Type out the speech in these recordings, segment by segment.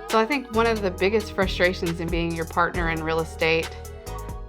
So I think one of the biggest frustrations in being your partner in real estate,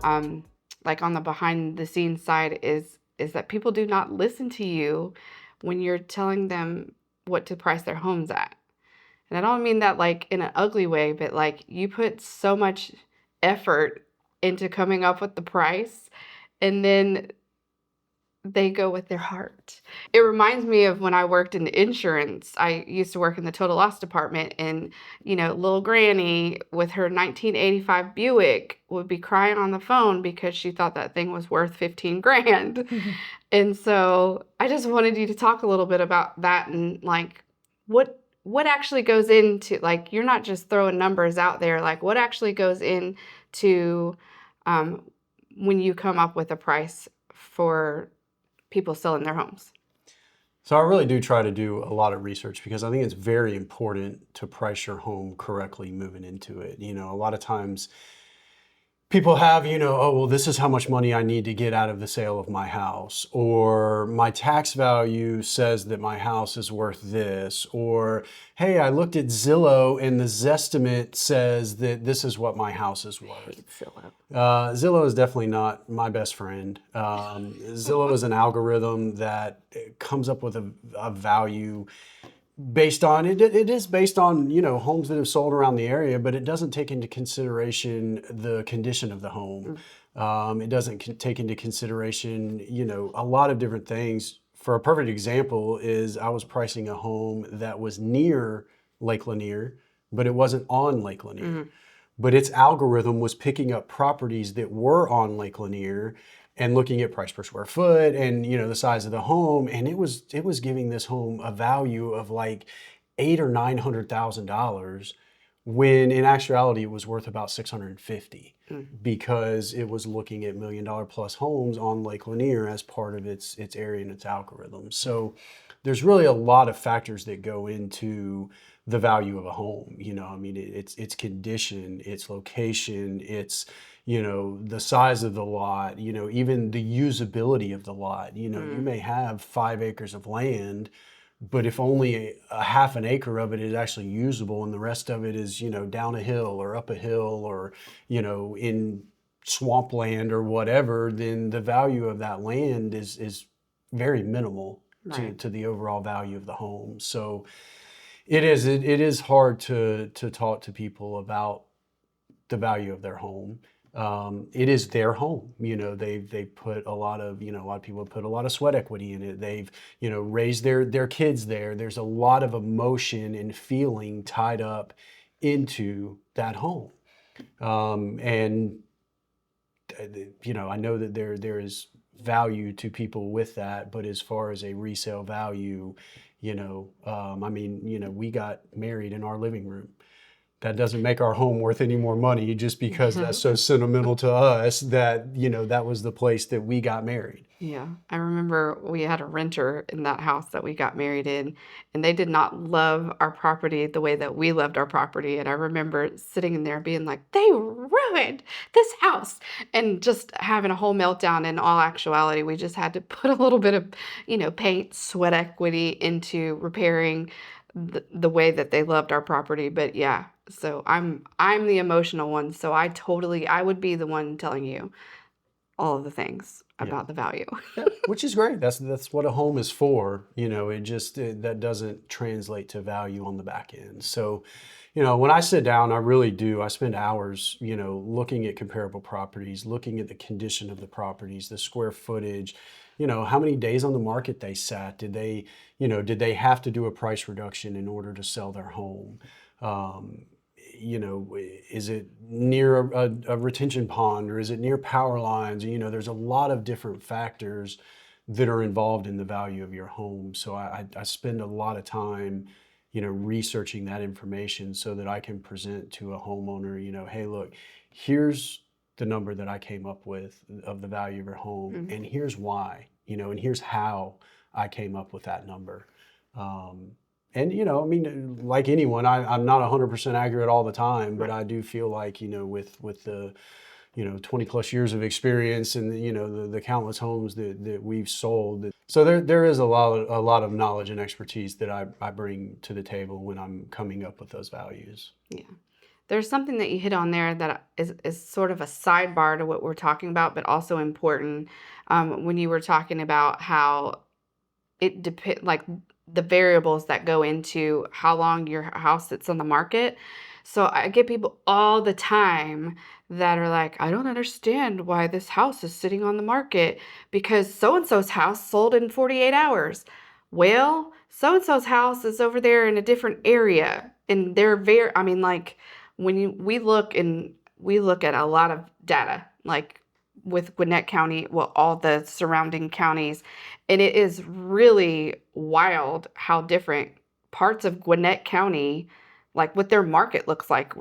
like on the behind the scenes side, is that people do not listen to you when you're telling them what to price their homes at. And I don't mean that like in an ugly way, but like you put so much effort into coming up with the price, and then they go with their heart. It reminds me of when I worked in insurance. I used to work in the total loss department, and little Granny with her 1985 Buick would be crying on the phone because she thought that thing was worth 15 grand. And so I just wanted you to talk a little bit about that, and like what actually goes into, like, you're not just throwing numbers out there, like what actually goes into um, when you come up with a price for people selling their homes. So I really do try to do a lot of research because I think it's very important to price your home correctly moving into it. A lot of times people have, oh, well, this is how much money I need to get out of the sale of my house, or my tax value says that my house is worth this, or, hey, I looked at Zillow and the Zestimate says that this is what my house is worth. Zillow. Zillow is definitely not my best friend. Zillow is an algorithm that comes up with a value based on it is based on homes that have sold around the area, but it doesn't take into consideration the condition of the home. It doesn't take into consideration a lot of different things. For a perfect example is I was pricing a home that was near Lake Lanier, but it wasn't on Lake Lanier. But its algorithm was picking up properties that were on Lake Lanier and looking at price per square foot and the size of the home, and it was giving this home a value of like $800,000 or $900,000, when in actuality it was worth about 650 because it was looking at $1 million plus homes on Lake Lanier as part of its area and its algorithm. So there's really a lot of factors that go into the value of a home. I mean, it's condition, its location, it's the size of the lot, even the usability of the lot. You may have 5 acres of land, but if only a half an acre of it is actually usable and the rest of it is, down a hill or up a hill or, in swampland or whatever, then the value of that land is very minimal to the overall value of the home. So it is hard to talk to people about the value of their home. It is their home. They've put a lot of people put a lot of sweat equity in it. They've raised their kids there. There's a lot of emotion and feeling tied up into that home. And I know that there is value to people with that, but as far as a resale value, I mean, we got married in our living room. That doesn't make our home worth any more money just because that's so sentimental to us that, that was the place that we got married. Yeah, I remember we had a renter in that house that we got married in, and they did not love our property the way that we loved our property. And I remember sitting in there being like, they ruined this house, and just having a whole meltdown. In all actuality, we just had to put a little bit of, paint, sweat equity into repairing the way that they loved our property. But yeah, so I'm the emotional one, so I would be the one telling you all of the things about the value. Yeah, which is great. That's what a home is for. That doesn't translate to value on the back end. So, when I sit down, I really do. I spend hours, looking at comparable properties, looking at the condition of the properties, the square footage, how many days on the market they sat. Did they have to do a price reduction in order to sell their home? Is it near a retention pond, or is it near power lines? There's a lot of different factors that are involved in the value of your home. So I spend a lot of time, researching that information so that I can present to a homeowner, hey, look, here's the number that I came up with of the value of your home, and here's why, and here's how I came up with that number. And, I mean, like anyone, I'm not 100% accurate all the time, but I do feel like, with the, 20 plus years of experience and the countless homes that we've sold. So there is a lot of knowledge and expertise that I bring to the table when I'm coming up with those values. Yeah. There's something that you hit on there that is sort of a sidebar to what we're talking about, but also important, when you were talking about how it depends, like the variables that go into how long your house sits on the market. So I get people all the time that are like, I don't understand why this house is sitting on the market because so and so's house sold in 48 hours. Well, so and so's house is over there in a different area, and they're very. I mean, like we look at a lot of data, like with Gwinnett County, well, all the surrounding counties, and it is really wild how different parts of Gwinnett County, like what their market looks like.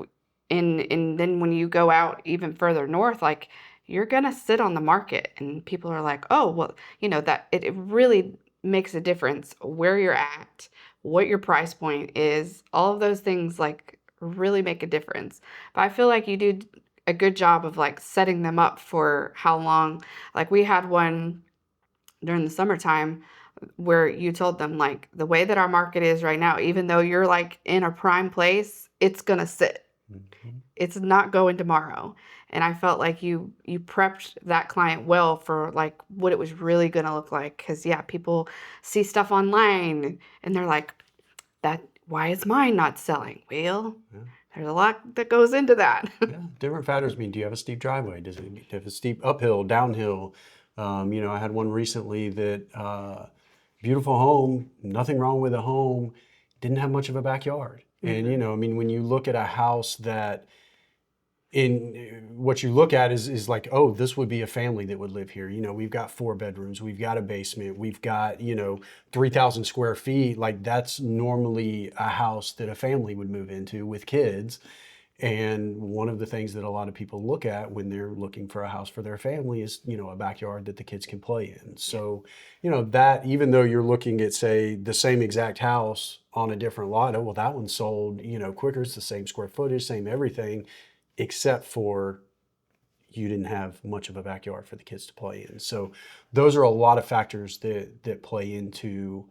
And then when you go out even further north, like you're gonna sit on the market, and people are like, oh, well, that it really makes a difference where you're at, what your price point is. All of those things like really make a difference. But I feel like you do a good job of like setting them up for how long. Like we had one during the summertime where you told them like the way that our market is right now, even though you're like in a prime place, it's gonna sit. Mm-hmm. It's not going tomorrow. And I felt like you prepped that client well for like what it was really gonna look like. Because yeah, people see stuff online and they're like, that why is mine not selling? Well, Yeah. there's a lot that goes into that. Yeah, different factors. I mean, do you have a steep driveway? Does it have a steep uphill, downhill? I had one recently that beautiful home, nothing wrong with the home, didn't have much of a backyard. And I mean, when you look at a house that in what you look at is like, oh, this would be a family that would live here. We've got 4 bedrooms, we've got a basement, we've got 3,000 square feet. Like that's normally a house that a family would move into with kids. And one of the things that a lot of people look at when they're looking for a house for their family is, a backyard that the kids can play in. So, that even though you're looking at, say, the same exact house on a different lot, oh, well, that one sold, quicker. It's the same square footage, same everything, except for you didn't have much of a backyard for the kids to play in. So those are a lot of factors that play into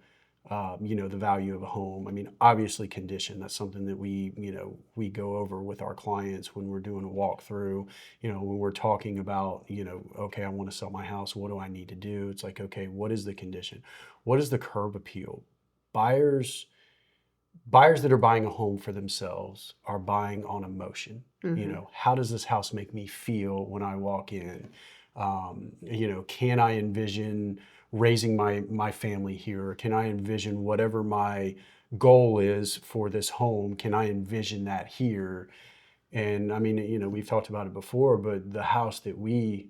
the value of a home. I mean, obviously condition, that's something that we go over with our clients when we're doing a walkthrough, when we're talking about, okay, I want to sell my house. What do I need to do? It's like, okay, what is the condition? What is the curb appeal? Buyers that are buying a home for themselves are buying on emotion. How does this house make me feel when I walk in? Can I envision raising my family here? Can I envision whatever my goal is for this home? Can I envision that here? And I mean, we've talked about it before, but the house that we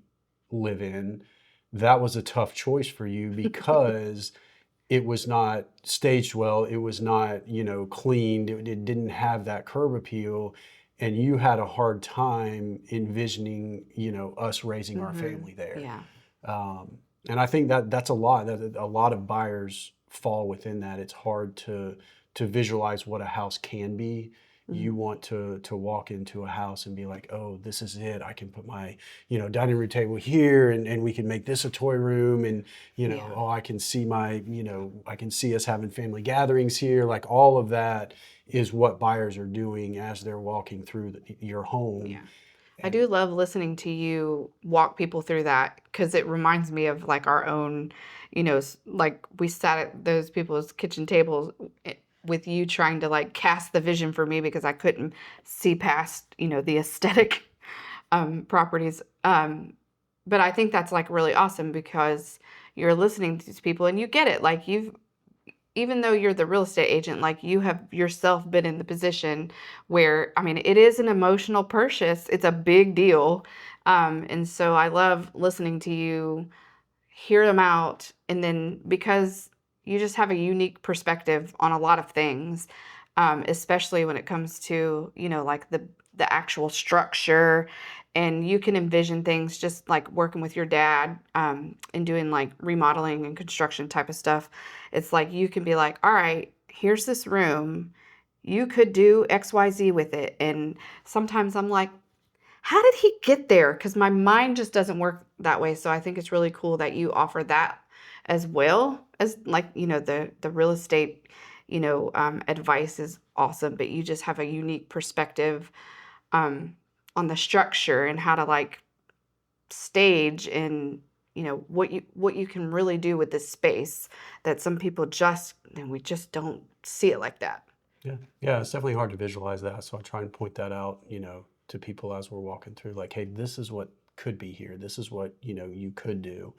live in, that was a tough choice for you because it was not staged well. It was not, cleaned. It didn't have that curb appeal. And you had a hard time envisioning, us raising our family there. Yeah. And I think that's a lot. A lot of buyers fall within that. It's hard to visualize what a house can be. You want to walk into a house and be like, oh, this is it. I can put my, dining room table here and we can make this a toy room. And, oh, I can see I can see us having family gatherings here. Like all of that is what buyers are doing as they're walking through your home. Yeah. I do love listening to you walk people through that because it reminds me of like our own, like we sat at those people's kitchen tables with you trying to like cast the vision for me because I couldn't see past, the aesthetic properties. But I think that's like really awesome because you're listening to these people and you get it. Like even though you're the real estate agent, like you have yourself been in the position where, I mean, it is an emotional purchase. It's a big deal. And so I love listening to you hear them out. And then because you just have a unique perspective on a lot of things, especially when it comes to, like the actual structure, and you can envision things just like working with your dad and doing like remodeling and construction type of stuff. It's like you can be like, all right, here's this room. You could do XYZ with it. And sometimes I'm like, how did he get there? Because my mind just doesn't work that way. So I think it's really cool that you offer that as well as, like, the real estate, advice is awesome, but you just have a unique perspective on the structure and how to like stage and what you can really do with this space that some people just and we just don't see it like that. Yeah, yeah, it's definitely hard to visualize that. So I try and point that out, to people as we're walking through, like, hey, this is what could be here. This is what, you could do.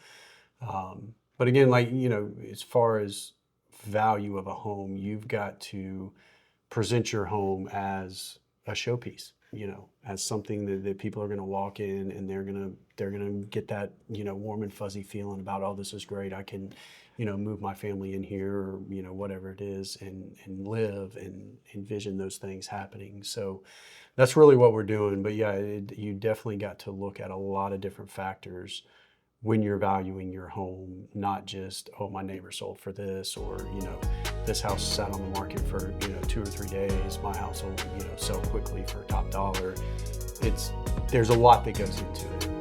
But again, like, as far as value of a home, you've got to present your home as a showpiece, as something that people are going to walk in and they're going to get that, warm and fuzzy feeling about, oh, this is great. I can, move my family in here, or, whatever it is, and live and envision those things happening. So that's really what we're doing. But yeah, you definitely got to look at a lot of different factors when you're valuing your home, not just, oh, my neighbor sold for this, or, this house sat on the market for, 2 or 3 days. My house will, sell quickly for top dollar. There's a lot that goes into it.